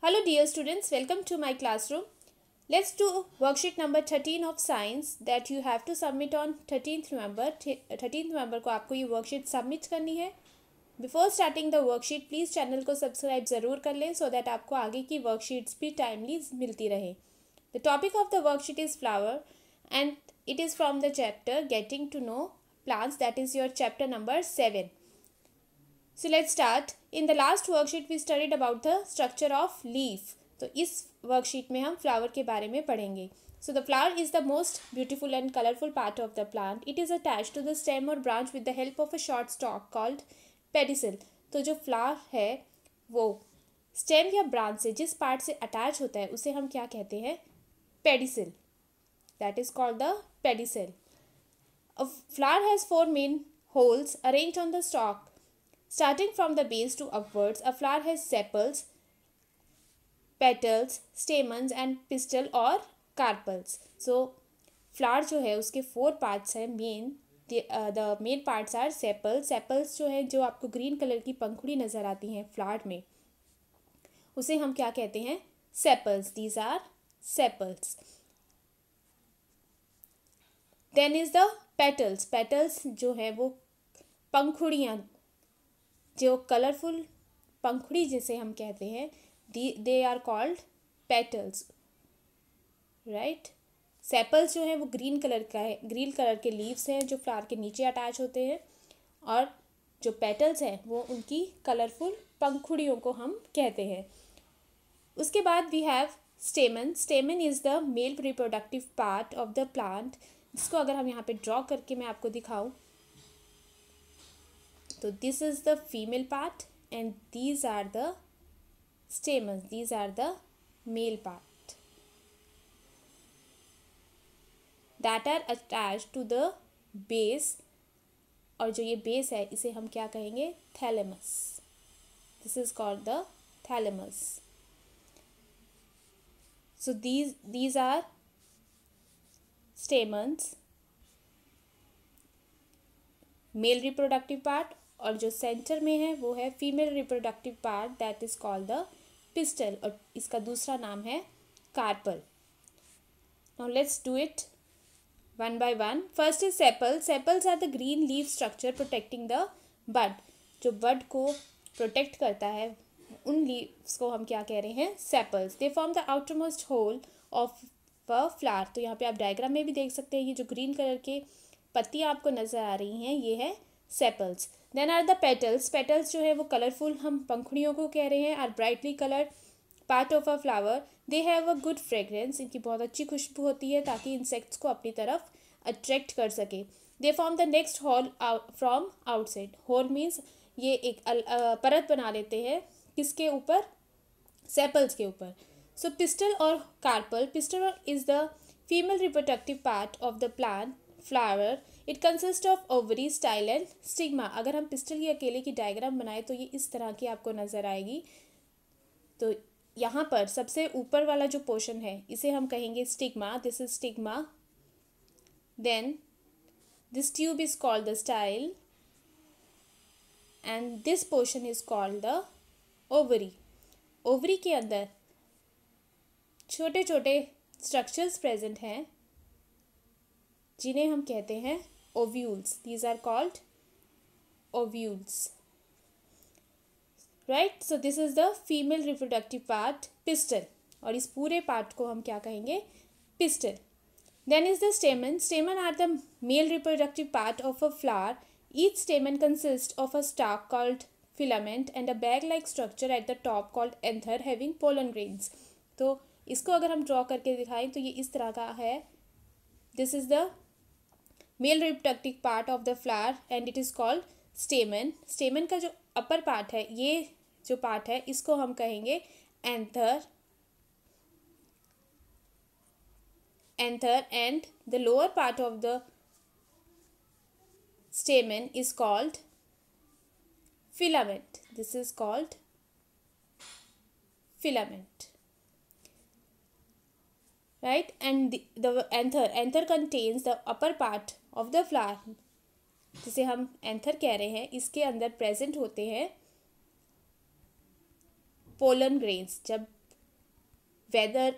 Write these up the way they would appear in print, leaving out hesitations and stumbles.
Hello dear students, welcome to my classroom. Let's do worksheet number 13 of science that you have to submit on 13th November. 13th November को आपको ये worksheet submit करनी है. Before starting the worksheet, please channel को subscribe ज़रूर कर लें so that आपको आगे की worksheets भी timely मिलती रहे. The topic of the worksheet is flower and it is from the chapter Getting to Know Plants, that is your chapter number 7. So let's start. In the last worksheet we studied about the structure of leaf. तो इस worksheet में हम flower के बारे में पढ़ेंगे. So the flower is the most beautiful and colorful part of the plant. It is attached to the stem or branch with the help of a short stalk called pedicel. तो जो flower है वो stem या branch से जिस part से attach होता है उसे हम क्या कहते हैं? Pedicel. That is called the pedicel. A flower has 4 main holes arranged on the stalk. Starting from the base to upwards, a flower has sepals, petals, stamens and pistil और carpels. So, flower जो है उसके 4 parts हैं main. The main parts are sepals. Sepals जो है जो आपको green color की पंखुड़ी नज़र आती हैं flower में, उसे हम क्या कहते हैं? Sepals. These are sepals. Then is the petals. Petals जो है वो पंखुड़ियाँ, जो कलरफुल पंखुड़ी जिसे हम कहते हैं, they are called petals, right. Sepals जो है वो ग्रीन कलर का है, ग्रीन कलर के लीव्स हैं जो फ्लावर के नीचे अटैच होते हैं, और जो पेटल्स हैं वो उनकी कलरफुल पंखुड़ियों को हम कहते हैं. उसके बाद we have stamen. Stamen is the male reproductive part of the plant, जिसको अगर हम यहाँ पे ड्रॉ करके मैं आपको दिखाऊँ तो this is the female part and these are the stamens. These are the male part that are attached to the base. और जो ये बेस है इसे हम क्या कहेंगे? Thalamus. This is called the thalamus. So these are stamens, male reproductive part, और जो सेंटर में है वो है female reproductive part, that is called the pistil, और इसका दूसरा नाम है carpel. Now let's do it one by one. First is sepal. Sepals are the green leaf structure protecting the bud. जो बड को प्रोटेक्ट करता है उन लीव्स को हम क्या कह रहे हैं? Sepals. They form the outermost whorl of a flower. तो यहाँ पे आप डायग्राम में भी देख सकते हैं, ये जो ग्रीन कलर के पत्तियाँ आपको नज़र आ रही हैं ये है sepals. Then are the petals. Petals जो है वो कलरफुल हम पंखुड़ियों को कह रहे हैं, are brightly coloured part of a flower. They have a good fragrance. इनकी बहुत अच्छी खुशबू होती है ताकि इंसेक्ट्स को अपनी तरफ अट्रैक्ट कर सके. They form the next whorl from outside. Whorl means ये एक परत बना लेते हैं किसके ऊपर? सेपल्स के ऊपर. सो पिस्टल और carpel. Pistil is the female reproductive part of the plant flower. It consist of ovary, style and stigma. अगर हम पिस्टल की अकेले की डायग्राम बनाए तो ये इस तरह की आपको नज़र आएगी. तो यहाँ पर सबसे ऊपर वाला जो पोर्शन है इसे हम कहेंगे stigma. This is stigma. Then this tube is called the style and this portion is called the ovary. Ovary के अंदर छोटे छोटे स्ट्रक्चर्स प्रेजेंट हैं जिन्हें हम कहते हैं ovules. These are called ovules, right. So this is the female reproductive part pistil, और इस पूरे पार्ट को हम क्या कहेंगे? Pistil. Then is the stamen. Stamen are the male reproductive part of a flower. Each stamen consist of a stalk called filament and a bag like structure at the top called anther having pollen grains. तो इसको अगर हम draw करके दिखाएं तो ये इस तरह का है. This is the male reproductive part of the flower and it is called स्टेमन. स्टेमन का जो अपर पार्ट है, ये जो पार्ट है इसको हम कहेंगे anther. And the lower part of the स्टेमन is called filament. This is called filament, right. And the anther contains the upper part of the flower, जिसे हम एंथर कह रहे हैं. इसके अंदर प्रेजेंट होते हैं पोलन ग्रेन्स. जब वेदर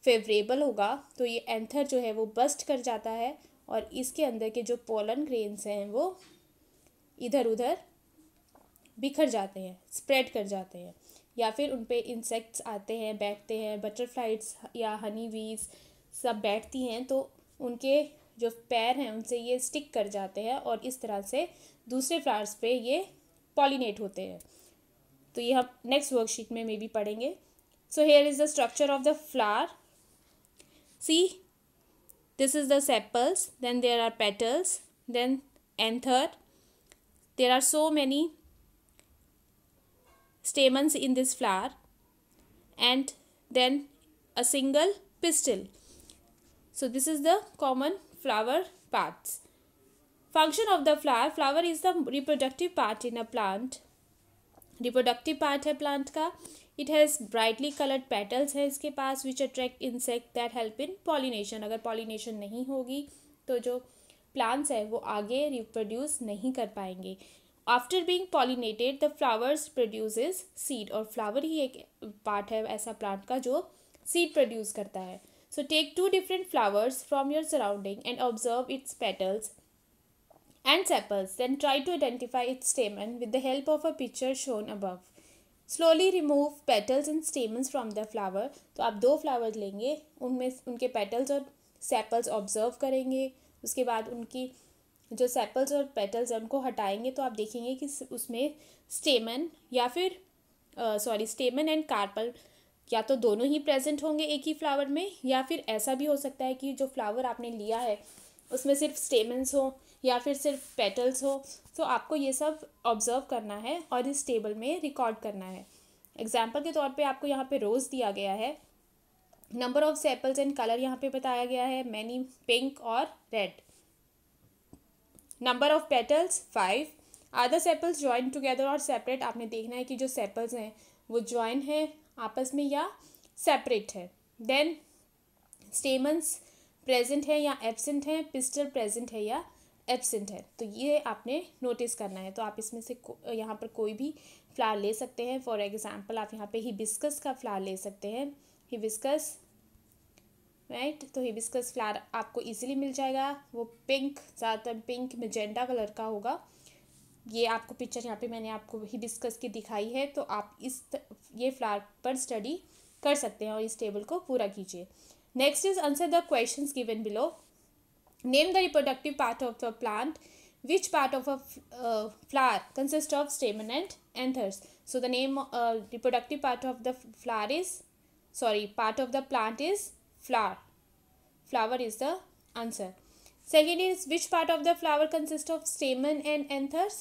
फेवरेबल होगा तो ये एंथर जो है वो बस्ट कर जाता है और इसके अंदर के जो पोलन ग्रेन्स हैं वो इधर उधर बिखर जाते हैं, स्प्रेड कर जाते हैं, या फिर उन पे इंसेक्ट्स आते हैं, बैठते हैं, बटरफ्लाइज या हनी बीज सब बैठती हैं तो उनके जो पैर हैं उनसे ये स्टिक कर जाते हैं और इस तरह से दूसरे फ्लावर्स पे ये पॉलिनेट होते हैं। तो ये हम नेक्स्ट वर्कशीट में भी पढ़ेंगे। So here is the structure of the flower. See, this is the sepals, then there are petals, then anther. There are so many stamens in this flower and then a single pistil. So this is the common flower parts. Function of the flower. Flower is the reproductive part in a plant. Reproductive part है plant का. It has brightly colored petals है इसके पास which attract insect that help in pollination. अगर pollination नहीं होगी तो जो plants है वो आगे reproduce नहीं कर पाएंगे. After being pollinated, the flowers produces seed. और flower ही एक part है ऐसा plant का जो seed produce करता है. So take two different flowers from your surrounding and observe its petals and sepals. Then try to identify its stamen with the help of a picture shown above. Slowly remove petals and stamens from the flower. तो आप दो flowers लेंगे, उनमें उनके petals और sepals observe करेंगे, उसके बाद उनकी जो सेपल्स और पेटल्स हैं उनको हटाएंगे तो आप देखेंगे कि उसमें स्टेमन या फिर स्टेमन एंड कार्पल या तो दोनों ही प्रेजेंट होंगे एक ही फ्लावर में, या फिर ऐसा भी हो सकता है कि जो फ्लावर आपने लिया है उसमें सिर्फ स्टेमन्स हो या फिर सिर्फ पेटल्स हो। तो आपको ये सब ऑब्जर्व करना है और इस टेबल में रिकॉर्ड करना है। एग्जाम्पल के तौर पे आपको यहाँ पे रोज़ दिया गया है, number of sepals and colour यहाँ पे बताया गया है, मैनी पिंक और red. Number of petals 5। Are the sepals join together और सेपरेट। आपने देखना है कि जो सेपल्स हैं वो जॉइन है आपस में या सेपरेट है। देन स्टेमन्स प्रेजेंट है या एब्सेंट है, पिस्टल प्रेजेंट है या एब्सेंट है, तो ये आपने नोटिस करना है। तो आप इसमें से यहाँ पर कोई भी फ्लावर ले सकते हैं। फॉर एग्जांपल आप यहाँ पे हिबिस्कस का फ्लावर ले सकते हैं, हिबिस्कस, राइट। तो हिबिस्कस फ्लावर आपको इजीली मिल जाएगा, वो पिंक, ज़्यादातर पिंक मैजेंटा कलर का होगा। ये आपको पिक्चर यहाँ पे मैंने आपको हिबिस्कस की दिखाई है, तो आप ये फ्लावर पर स्टडी कर सकते हैं और इस टेबल को पूरा कीजिए। Next is answer the questions given below. Name the reproductive part of the plant. Which part of a flower consists of stamen and anthers? So the name reproductive part of the part of the plant is flower. Flower is the answer. Second is which part of the flower consists of stamen and anthers?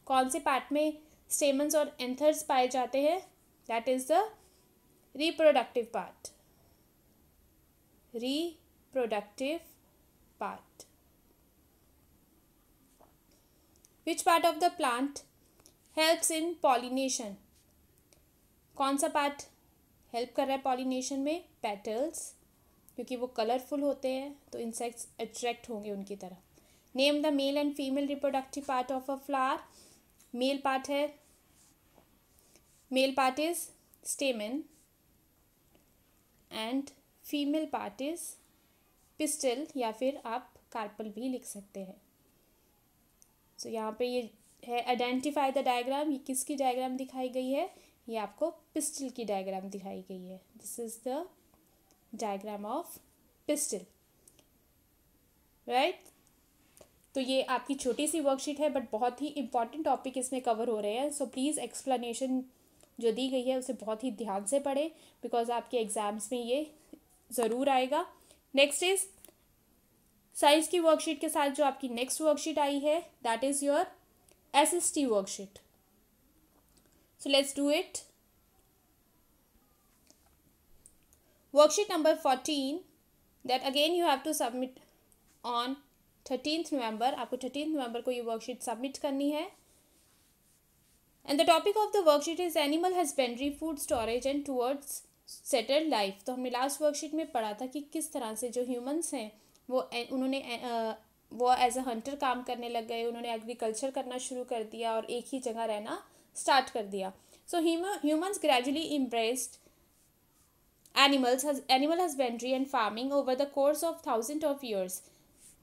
कौन से part में stamens और anthers पाए जाते हैं? That is the reproductive part. Reproductive part. Which part of the plant helps in pollination? कौन सा part help कर रहा है पॉलिनेशन में? पेटल्स, क्योंकि वो कलरफुल होते हैं तो इंसेक्ट्स अट्रैक्ट होंगे उनकी तरफ। Name the male and female reproductive part of a flower. Male part है, male part is stamen and female part is pistil या फिर आप कार्पल भी लिख सकते हैं। तो यहाँ पे ये है आइडेंटिफाई द डायग्राम। ये किसकी डायग्राम दिखाई गई है? ये आपको पिस्टल की डायग्राम दिखाई गई है। This is the diagram of pistol, right. तो ये आपकी छोटी सी वर्कशीट है बट बहुत ही इंपॉर्टेंट टॉपिक इसमें कवर हो रहे हैं। सो प्लीज़ एक्सप्लेनेशन जो दी गई है उसे बहुत ही ध्यान से पढ़ें बिकॉज आपके एग्जाम्स में ये ज़रूर आएगा। नेक्स्ट इज साइंस की वर्कशीट के साथ जो आपकी नेक्स्ट वर्कशीट आई है that is your SST worksheet. So let's do it. Worksheet number 14 that again you have to submit on 13th November. आपको 13th नवंबर को ये वर्कशीट सबमिट करनी है। And the topic of the worksheet is animal husbandry, food storage and towards settled life. तो हमने last worksheet में पढ़ा था कि किस तरह से जो ह्यूमंस हैं वो एज अ हंटर काम करने लग गए, उन्होंने एग्रीकल्चर करना शुरू कर दिया और एक ही जगह रहना स्टार्ट कर दिया। So humans gradually embraced animal husbandry and farming over the course of thousands of years.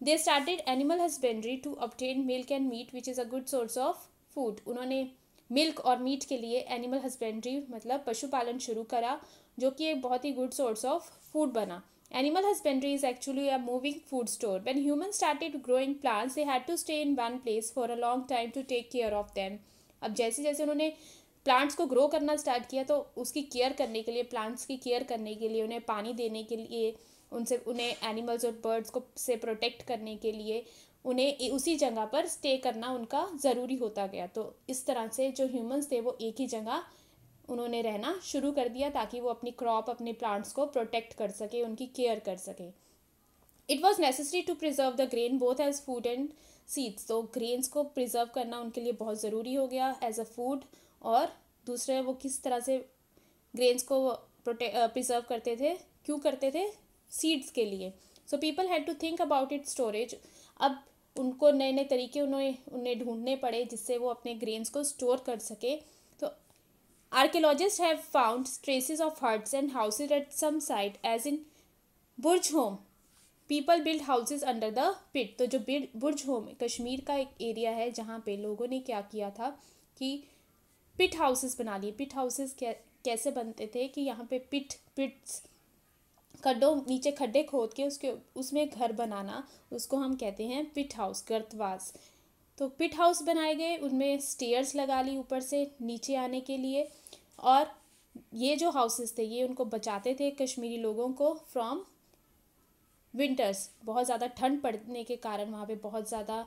They started animal husbandry to obtain milk and meat, which is a good source of food. उन्होंने milk और meet के लिए animal husbandry मतलब पशुपालन शुरू करा, जो कि एक बहुत ही गुड सोर्स ऑफ फूड बना. Animal husbandry is actually a moving food store. When humans started growing plants, they had to stay in one place for a long time to take care of them. अब जैसे जैसे उन्होंने plants को grow करना start किया, तो उसकी care करने के लिए, प्लांट्स की केयर करने के लिए, उन्हें पानी देने के लिए, उन्हें एनिमल्स और बर्ड्स को से प्रोटेक्ट करने के लिए उन्हें उसी जगह पर स्टे करना उनका ज़रूरी होता गया. तो इस तरह से जो ह्यूमंस थे वो एक ही जगह उन्होंने रहना शुरू कर दिया, ताकि वो अपनी क्रॉप, अपने प्लांट्स को प्रोटेक्ट कर सके, उनकी केयर कर सके. It was necessary to preserve the grain both as food and seeds. तो ग्रेन्स को प्रिजर्व करना उनके लिए बहुत ज़रूरी हो गया एज अ फूड, और दूसरे वो किस तरह से ग्रेन्स को प्रिजर्व करते थे, क्यों करते थे, सीड्स के लिए. So people had to think about it storage. अब उनको नए नए तरीके उन्हें ढूंढने पड़े जिससे वो अपने ग्रेन्स को स्टोर कर सके. तो archaeologists have found traces of huts and houses at some site, as in Burj home. People build houses under the pit. तो जो बुर्ज होम कश्मीर का एक एरिया है जहाँ पे लोगों ने क्या किया था कि पिट हाउसेस बना लिए. पिट हाउसेस कैसे बनते थे कि यहाँ पे पिट्स खड्डों नीचे खड्डे खोद के उसमें घर बनाना, उसको हम कहते हैं पिट हाउस, गर्तवास. तो पिट हाउस बनाए गए, उनमें स्टेयर्स लगा ली ऊपर से नीचे आने के लिए, और ये जो हाउसेस थे ये उनको बचाते थे कश्मीरी लोगों को फ्रॉम विंटर्स. बहुत ज़्यादा ठंड पड़ने के कारण, वहाँ पे बहुत ज़्यादा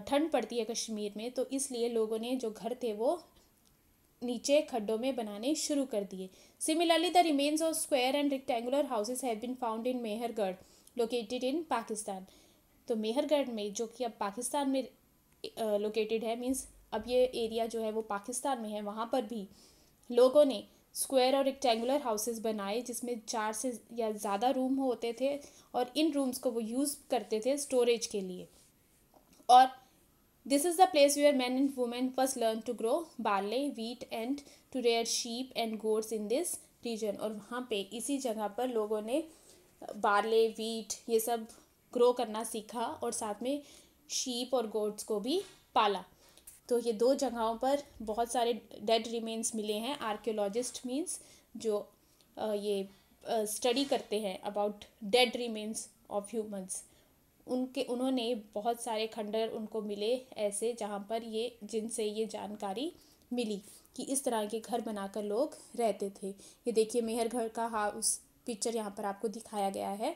ठंड पड़ती है कश्मीर में, तो इसलिए लोगों ने जो घर थे वो नीचे खड्डों में बनाने शुरू कर दिए. Similarly the remains of square and rectangular houses have been found in Mehrgarh located in Pakistan. तो मेहरगढ़ में, जो कि अब पाकिस्तान में लोकेटेड है, मीन्स अब ये एरिया जो है वो पाकिस्तान में है, वहाँ पर भी लोगों ने स्क्वायर और रेक्टेंगुलर हाउसेस बनाए जिसमें 4 से या ज़्यादा रूम होते थे, और इन रूम्स को वो यूज़ करते थे स्टोरेज के लिए. और this is the place where man and women first learn to grow barley, wheat and to rear sheep and goats in this region. और वहाँ पे इसी जगह पर लोगों ने बार्ले, वीट ये सब ग्रो करना सीखा, और साथ में शीप और गोट्स को भी पाला. तो ये 2 जगहों पर बहुत सारे डेड रिमेन्स मिले हैं. आर्कियोलॉजिस्ट मीन्स जो ये स्टडी करते हैं about dead remains of humans, उन्होंने बहुत सारे खंडर उनको मिले ऐसे जहाँ पर जिनसे ये जानकारी मिली कि इस तरह के घर बनाकर लोग रहते थे. ये देखिए मेहरगढ़ का हाउस पिक्चर यहाँ पर आपको दिखाया गया है.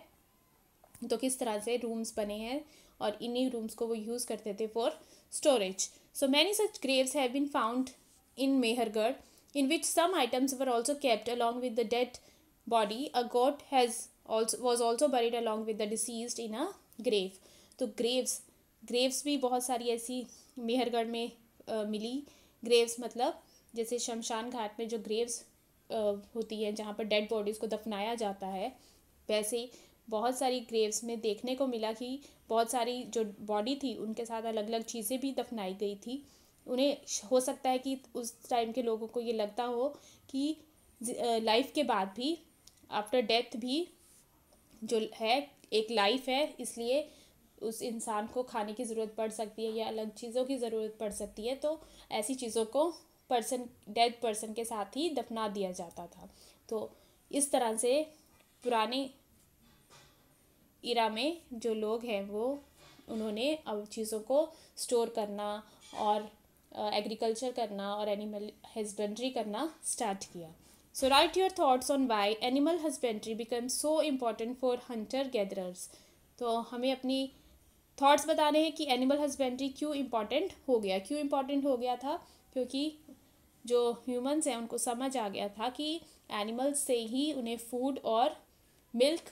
तो किस तरह से रूम्स बने हैं, और इन्हीं रूम्स को वो यूज़ करते थे for storage. So many such graves have been found in Mehrgarh, in which some items were also kept along with the dead body. A goat was also buried along with the deceased in a grave. तो Graves भी बहुत सारी ऐसी मेहरगढ़ में मिली. Graves मतलब जैसे शमशान घाट में जो ग्रेव्स होती है जहाँ पर डेड बॉडीज़ को दफनाया जाता है, वैसे बहुत सारी ग्रेव्स में देखने को मिला कि बहुत सारी जो बॉडी थी उनके साथ अलग अलग चीज़ें भी दफनाई गई थी. उन्हें हो सकता है कि उस टाइम के लोगों को ये लगता हो कि लाइफ के बाद भी, आफ्टर डेथ भी जो है एक लाइफ है, इसलिए उस इंसान को खाने की ज़रूरत पड़ सकती है या अलग चीज़ों की ज़रूरत पड़ सकती है. तो ऐसी चीज़ों को डेड पर्सन के साथ ही दफना दिया जाता था. तो इस तरह से पुराने इरा में जो लोग हैं वो उन्होंने अब चीज़ों को स्टोर करना और एग्रीकल्चर करना और एनिमल हस्बेंड्री करना स्टार्ट किया. So write your thoughts on why animal husbandry becomes so important for hunter gatherers. तो हमें अपनी थॉट्स बताने हैं कि एनिमल हस्बेंड्री क्यों इम्पॉर्टेंट हो गया था. क्योंकि जो ह्यूमंस हैं उनको समझ आ गया था कि एनिमल्स से ही उन्हें फूड और मिल्क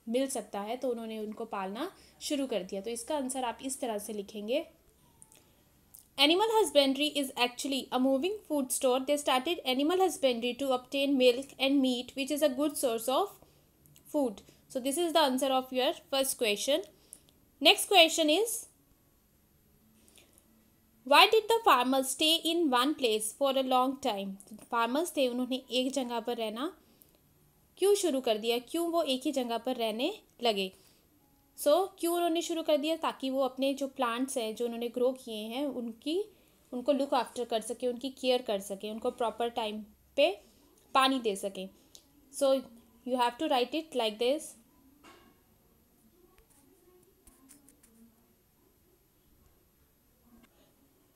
मिल सकता है, तो उन्होंने उनको पालना शुरू कर दिया. तो इसका आंसर आप इस तरह से लिखेंगे. Animal husbandry is actually a moving food store. They started animal husbandry to obtain milk and meat, which is a good source of food. So this is the answer of your first question. Next question is, why did the farmers stay in one place for a long time? Farmers थे, उन्होंने एक जगह पर रहना क्यों शुरू कर दिया, क्यों वो एक ही जगह पर रहने लगे। क्यों उन्होंने शुरू कर दिया, ताकि वो अपने जो प्लांट्स हैं जो उन्होंने ग्रो किए हैं उनको लुक आफ्टर कर सके, उनकी केयर कर सके, उनको प्रॉपर टाइम पे पानी दे सकें। So you have to write it like this.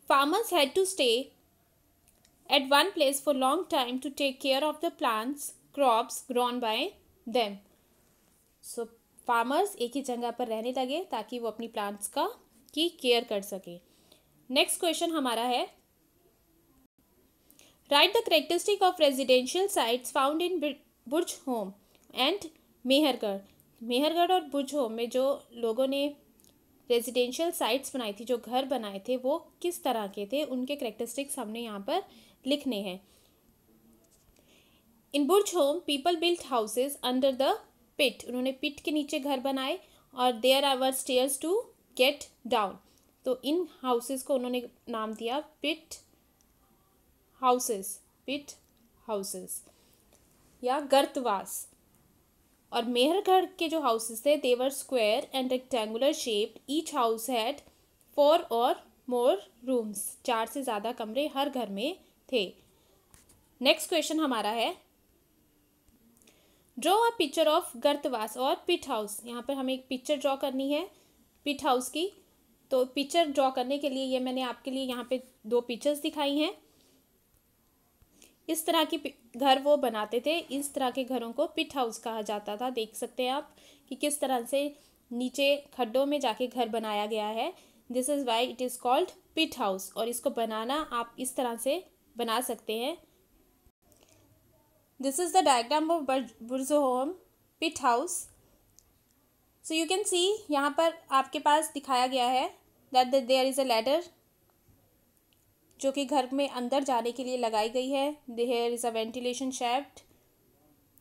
Farmers had to stay at one place for long time to take care of the plants, crops grown by them. So farmers एक ही जगह पर रहने लगे ताकि वो अपनी प्लांट्स की care कर सके। नेक्स्ट क्वेश्चन हमारा है, right the characteristic of residential sites found in Burj home and Mehrgarh. Mehrgarh और बुर्ज होम में जो लोगों ने रेजिडेंशियल साइट्स बनाई थी, जो घर बनाए थे, वो किस तरह के थे, उनके करेक्टरिस्टिक्स हमने यहाँ पर लिखने हैं। In Burzahom people built houses under the pit. उन्होंने पिट के नीचे घर बनाए और there our stairs to get down. तो इन हाउसेस को उन्होंने नाम दिया पिट हाउसेस या गर्तवास। और मेहरगढ़ के जो हाउसेस थे, they were square and rectangular shaped, each house had 4 और मोर रूम्स। 4 से ज़्यादा कमरे हर घर में थे। नेक्स्ट क्वेश्चन हमारा है, ड्रॉ अ पिक्चर ऑफ गर्तवास और पिट हाउस। यहाँ पर हमें एक पिक्चर ड्रॉ करनी है पिट हाउस की। तो पिक्चर ड्रॉ करने के लिए ये मैंने आपके लिए यहाँ पे 2 पिक्चर्स दिखाई हैं। इस तरह की घर वो बनाते थे, इस तरह के घरों को पिट हाउस कहा जाता था। देख सकते हैं आप कि किस तरह से नीचे खड्डों में जाके घर बनाया गया है। This is why it is called pit house. और इसको बनाना आप इस तरह से बना सकते हैं। This is the diagram of Burj Home pit house. So you can see यहाँ पर आपके पास दिखाया गया है that there is a ladder जो कि घर में अंदर जाने के लिए लगाई गई है। There is a ventilation shaft,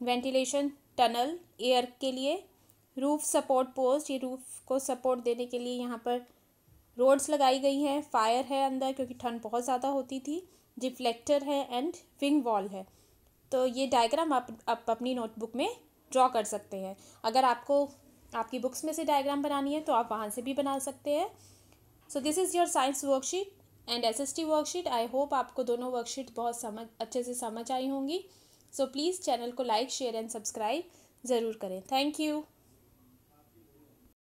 ventilation tunnel air के लिए। रूफ सपोर्ट पोस्ट, ये रूफ को सपोर्ट देने के लिए यहाँ पर रोड्स लगाई गई हैं। फायर है अंदर क्योंकि ठंड बहुत ज़्यादा होती थी। रिफ्लेक्टर है एंड विंग वॉल है। तो ये डायग्राम आप अपनी नोटबुक में ड्रॉ कर सकते हैं। अगर आपको आपकी बुक्स में से डायग्राम बनानी है तो आप वहाँ से भी बना सकते हैं। So this is your science worksheet and SST worksheet. I hope आपको दोनों वर्कशीट बहुत अच्छे से समझ आई होंगी। सो प्लीज़ चैनल को लाइक, शेयर एंड सब्सक्राइब ज़रूर करें। Thank you.